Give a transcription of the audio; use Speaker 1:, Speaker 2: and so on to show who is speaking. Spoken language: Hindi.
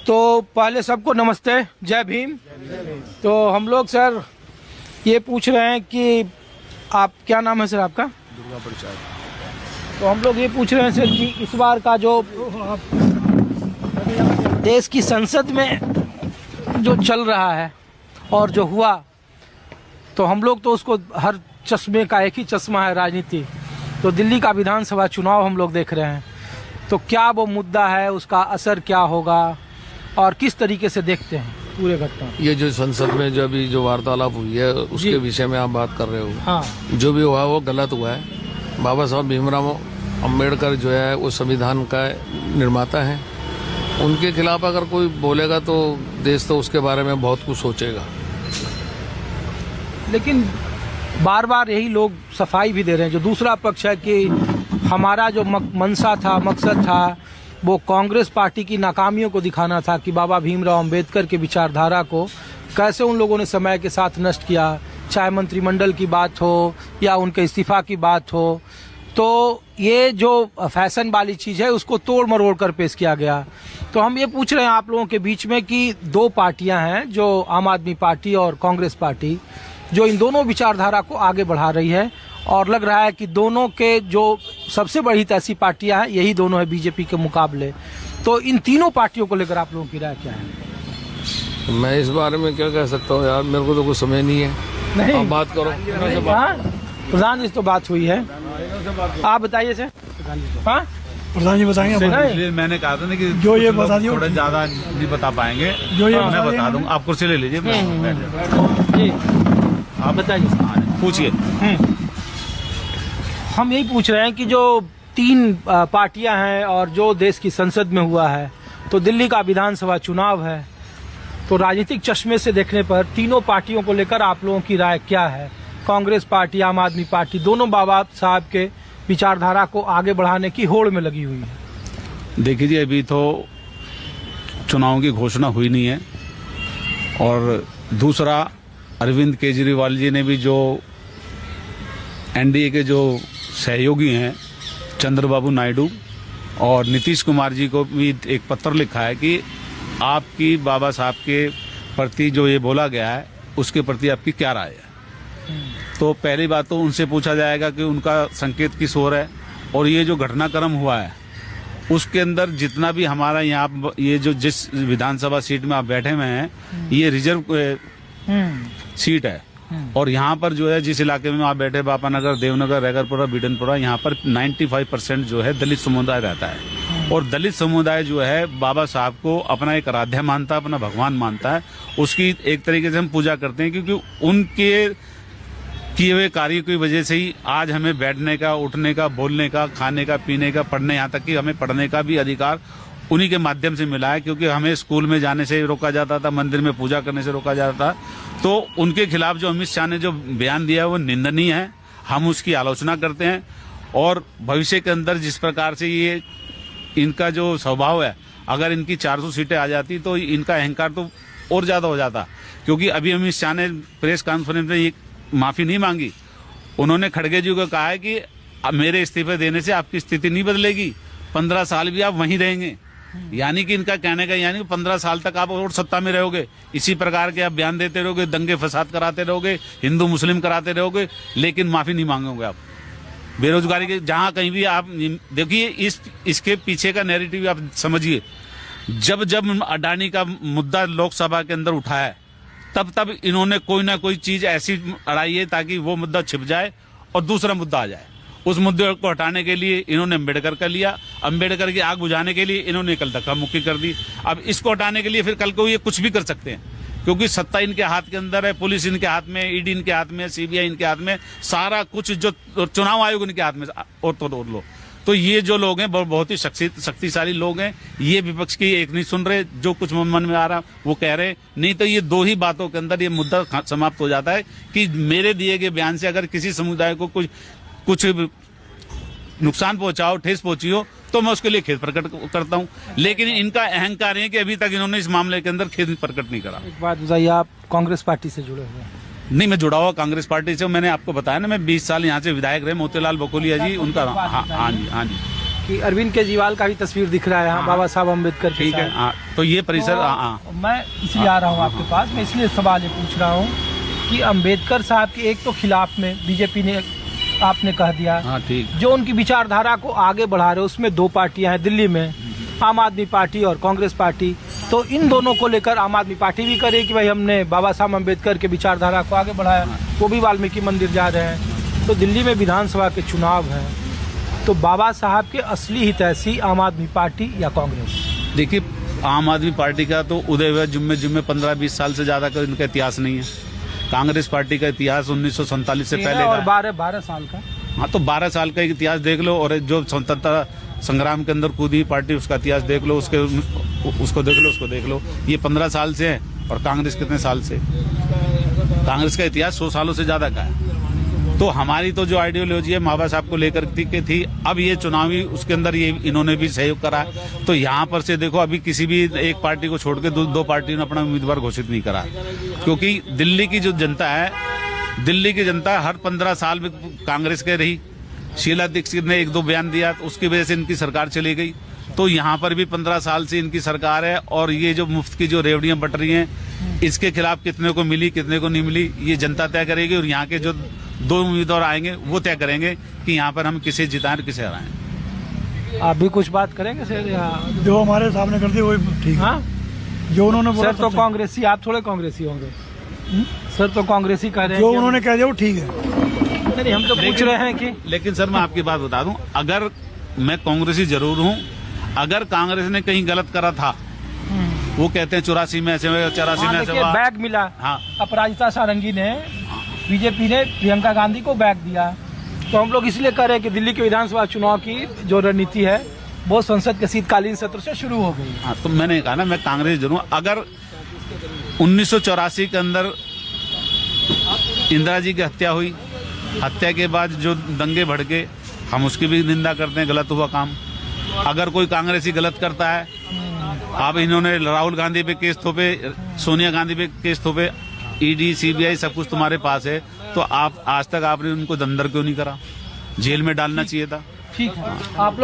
Speaker 1: तो पहले सबको नमस्ते, जय भीम। तो हम लोग सर ये पूछ रहे हैं कि आप, क्या नाम है सर आपका?
Speaker 2: दुर्गा प्रसाद।
Speaker 1: तो हम लोग ये पूछ रहे हैं सर कि इस बार का जो देश की संसद में जो चल रहा है और जो हुआ, तो हम लोग तो उसको, हर चश्मे का एक ही चश्मा है राजनीति। तो दिल्ली का विधानसभा चुनाव हम लोग देख रहे हैं, तो क्या वो मुद्दा है, उसका असर क्या होगा और किस तरीके से देखते हैं पूरे घटना?
Speaker 2: ये जो संसद में जो अभी जो वार्तालाप हुई है उसके विषय में आप बात कर रहे हो।
Speaker 1: हाँ।
Speaker 2: जो भी हुआ वो गलत हुआ है। बाबा साहब भीमराव अम्बेडकर जो है वो संविधान का निर्माता है। उनके खिलाफ अगर कोई बोलेगा तो देश तो उसके बारे में बहुत कुछ सोचेगा।
Speaker 1: लेकिन बार बार यही लोग सफाई भी दे रहे हैं, जो दूसरा पक्ष है कि हमारा जो मंशा था, मकसद था, वो कांग्रेस पार्टी की नाकामियों को दिखाना था कि बाबा भीमराव अंबेडकर के विचारधारा को कैसे उन लोगों ने समय के साथ नष्ट किया, चाहे मंत्रिमंडल की बात हो या उनके इस्तीफा की बात हो। तो ये जो फैशन वाली चीज़ है उसको तोड़ मरोड़ कर पेश किया गया। तो हम ये पूछ रहे हैं आप लोगों के बीच में कि दो पार्टियां हैं, जो आम आदमी पार्टी और कांग्रेस पार्टी, जो इन दोनों विचारधारा को आगे बढ़ा रही है, और लग रहा है कि दोनों के जो सबसे बड़ी ऐसी पार्टियां हैं यही दोनों है बीजेपी के मुकाबले। तो इन तीनों पार्टियों को लेकर आप लोगों की राय क्या है?
Speaker 2: मैं इस बारे में क्या कह सकता हूँ यार, मेरे को तो कुछ समझ नहीं है।
Speaker 1: नहीं,
Speaker 2: आप बात करो।
Speaker 1: हाँ, प्रधान जी से तो बात हुई है, आप बताइए सर। हाँ,
Speaker 3: प्रधान जी बताएंगे।
Speaker 4: इसलिए मैंने कहा था ना कि
Speaker 3: जो ये बता दियो,
Speaker 4: थोड़ा ज्यादा नहीं बता पाएंगे,
Speaker 3: जो ये
Speaker 4: मैं बता दूंगा। आप कुर्सी ले लीजिए,
Speaker 1: जी
Speaker 4: आप
Speaker 1: बताइए,
Speaker 4: पूछिए।
Speaker 1: हम यही पूछ रहे हैं कि जो तीन पार्टियां हैं और जो देश की संसद में हुआ है, तो दिल्ली का विधानसभा चुनाव है, तो राजनीतिक चश्मे से देखने पर तीनों पार्टियों को लेकर आप लोगों की राय क्या है? कांग्रेस पार्टी, आम आदमी पार्टी, दोनों बाबा साहब के विचारधारा को आगे बढ़ाने की होड़ में लगी हुई है।
Speaker 4: देखिए जी, अभी तो चुनाव की घोषणा हुई नहीं है, और दूसरा अरविंद केजरीवाल जी ने भी जो एनडीए के जो सहयोगी हैं चंद्रबाबू नायडू और नीतीश कुमार जी को भी एक पत्र लिखा है कि आपकी बाबा साहब के प्रति जो ये बोला गया है उसके प्रति आपकी क्या राय है। तो पहली बात तो उनसे पूछा जाएगा कि उनका संकेत किस ओर है, और ये जो घटनाक्रम हुआ है उसके अंदर जितना भी हमारा यहाँ ये जो जिस विधानसभा सीट में आप बैठे हुए हैं ये रिजर्व सीट है, और यहाँ पर जो है जिस इलाके में आप बैठे, बापानगर, देवनगर, रैगरपुरा, बिडनपुरा, यहाँ पर 95% जो है दलित समुदाय रहता है। और दलित समुदाय जो है बाबा साहब को अपना एक आराध्य मानता है, अपना भगवान मानता है। उसकी एक तरीके से हम पूजा करते हैं, क्योंकि उनके किए हुए कार्य की वजह से ही आज हमें बैठने का, उठने का, बोलने का, खाने का, पीने का, पढ़ने, यहाँ तक कि हमें पढ़ने का भी अधिकार उन्हीं के माध्यम से मिला है। क्योंकि हमें स्कूल में जाने से रोका जाता था, मंदिर में पूजा करने से रोका जाता था। तो उनके खिलाफ जो अमित शाह ने जो बयान दिया है वो निंदनीय है, हम उसकी आलोचना करते हैं। और भविष्य के अंदर जिस प्रकार से ये इनका जो स्वभाव है, अगर इनकी 400 सीटें आ जाती तो इनका अहंकार तो और ज्यादा हो जाता। क्योंकि अभी अमित शाह ने प्रेस कॉन्फ्रेंस में ये माफी नहीं मांगी। उन्होंने खड़गे जी को कहा है कि मेरे इस्तीफे देने से आपकी स्थिति नहीं बदलेगी, 15 साल भी आप वहीं रहेंगे। यानी कि इनका कहने का यानी कि 15 साल तक आप और सत्ता में रहोगे, इसी प्रकार के आप बयान देते रहोगे, दंगे फसाद कराते रहोगे, हिंदू मुस्लिम कराते रहोगे, लेकिन माफी नहीं मांगोगे आप। बेरोजगारी के जहां कहीं भी आप देखिए, इसके पीछे का नैरेटिव आप समझिए। जब जब अडानी का मुद्दा लोकसभा के अंदर उठा है, तब तब इन्होंने कोई ना कोई चीज ऐसी अड़ाई है ताकि वो मुद्दा छिप जाए और दूसरा मुद्दा आ जाए। उस मुद्दे को हटाने के लिए इन्होंने अम्बेडकर का लिया, अम्बेडकर की आग बुझाने के लिए इन्होंने कल धक्का मुक्की कर दी। अब इसको हटाने के लिए फिर कल को ये कुछ भी कर सकते हैं, क्योंकि सत्ता इनके हाथ के अंदर है, पुलिस इनके हाथ में, ईडी इनके हाथ में, सीबीआई इनके हाथ में, सारा कुछ जो चुनाव आयोग इनके हाथ में। और तो लो, तो ये जो लोग हैं बहुत ही शक्तिशाली लोग हैं। ये विपक्ष की एक नहीं सुन रहे, जो कुछ मन में आ रहा वो कह रहे। नहीं तो ये दो ही बातों के अंदर ये मुद्दा समाप्त हो जाता है कि मेरे दिए गए बयान से अगर किसी समुदाय को कुछ नुकसान पहुंचाओ, ठेस पहुंची हो, तो मैं उसके लिए खेद प्रकट करता हूं। लेकिन इनका अहंकार है कि अभी तक इन्होंने इस मामले के अंदर खेद प्रकट नहीं करा।
Speaker 1: एक बात बताइए, आप कांग्रेस पार्टी से जुड़े हुए हैं?
Speaker 4: नहीं, मैं जुड़ा हुआ कांग्रेस पार्टी से। मैंने आपको बताया ना, मैं 20 साल यहाँ से विधायक रहे, मोतीलाल बकोलिया जी उनका। हाँ जी, हाँ जी।
Speaker 1: कि अरविंद केजरीवाल का भी तस्वीर दिख रहा है यहाँ बाबा साहब अम्बेडकर के
Speaker 4: ठीक है।
Speaker 1: साथ।
Speaker 4: हाँ, तो ये परिसर
Speaker 1: तो मैं इसलिए आ रहा हूँ आपके पास, मैं इसलिए सवाल ये पूछ रहा हूँ कि अम्बेडकर साहब के एक तो खिलाफ में बीजेपी ने आपने कह दिया,
Speaker 4: हाँ ठीक।
Speaker 1: जो उनकी विचारधारा को आगे बढ़ा रहे उसमें दो पार्टियां हैं दिल्ली में, आम आदमी पार्टी और कांग्रेस पार्टी। तो इन दोनों को लेकर आम आदमी पार्टी भी करे कि भाई हमने बाबा साहब अम्बेडकर के विचारधारा को आगे बढ़ाया, वो भी वाल्मीकि मंदिर जा रहे हैं। तो दिल्ली में विधानसभा के चुनाव हैं, तो बाबा साहब के असली हितैषी आम आदमी पार्टी या कांग्रेस?
Speaker 4: देखिए, आम आदमी पार्टी का तो उदय हुए जुम्मे 15-20 साल से ज्यादा का इनका इतिहास नहीं है। कांग्रेस पार्टी का इतिहास 1947 से पहले
Speaker 1: और
Speaker 4: का है।
Speaker 1: 12 साल का।
Speaker 4: हाँ, तो 12 साल का इतिहास देख लो, और जो स्वतंत्रता संग्राम के अंदर कूदी पार्टी उसका इतिहास देख लो, उसको देख लो। ये 15 साल से है, और कांग्रेस कितने साल से? कांग्रेस का इतिहास 100 सालों से ज्यादा का है। तो हमारी तो जो आइडियोलॉजी है बाबा साहब को लेकर के थी, अब ये चुनावी उसके अंदर ये इन्होंने भी सहयोग करा। तो यहाँ पर से देखो, अभी किसी भी एक पार्टी को छोड़ के दो पार्टियों ने अपना उम्मीदवार घोषित नहीं करा, क्योंकि दिल्ली की जो जनता है, दिल्ली की जनता हर 15 साल में कांग्रेस के रही। शीला दीक्षित ने 1-2 बयान दिया, तो उसकी वजह से इनकी सरकार चली गई। तो यहाँ पर भी 15 साल से इनकी सरकार है, और ये जो मुफ्त की जो रेवड़ियां बट रही हैं, इसके खिलाफ कितने को मिली कितने को नहीं मिली, ये जनता तय करेगी। और यहाँ के जो 2 उम्मीदवार आएंगे वो तय करेंगे कि यहाँ पर हम किसे जिताएं किसे हराएं।
Speaker 1: आप भी कुछ बात करेंगे सर?
Speaker 3: जो हमारे सामने कर दिया वही ठीक है।
Speaker 1: हाँ
Speaker 3: जो उन्होंने बोला
Speaker 1: सर, तो कांग्रेसी, आप थोड़े कांग्रेसी होंगे सर, तो कांग्रेसी कह रहे हैं
Speaker 3: जो
Speaker 1: कि
Speaker 3: उन्होंने कह दिया वो ठीक है।
Speaker 1: नहीं, हम तो पूछ रहे हैं कि
Speaker 4: लेकिन सर, मैं आपकी बात बता दूं, अगर मैं कांग्रेसी जरूर हूं, अगर कांग्रेस ने कहीं गलत करा था, वो कहते हैं 84 में ऐसे हुआ, 84 में ऐसे हुआ,
Speaker 1: बैग मिला।
Speaker 4: हाँ।
Speaker 1: अपराजिता सारंगी ने, बीजेपी ने प्रियंका गांधी को बैग दिया। तो हम लोग इसलिए कह रहे हैं कि दिल्ली के विधानसभा चुनाव की जो रणनीति है वो संसद के शीतकालीन सत्र से शुरू हो गई।
Speaker 4: हाँ, तो मैंने कहा ना, मैं कांग्रेस जरूर। अगर 1984 के अंदर इंदिरा जी की हत्या हुई, हत्या के बाद जो दंगे भड़के, हम उसकी भी निंदा करते हैं, गलत हुआ काम। अगर कोई कांग्रेसी गलत करता है, अब इन्होंने राहुल गांधी पे केस थोपे, सोनिया गांधी पे केस थोपे, ईडी सीबीआई सब कुछ तुम्हारे पास है, तो आप आज तक आपने उनको अंदर क्यों नहीं करा? जेल में डालना चाहिए था।
Speaker 1: ठीक है, आप लोग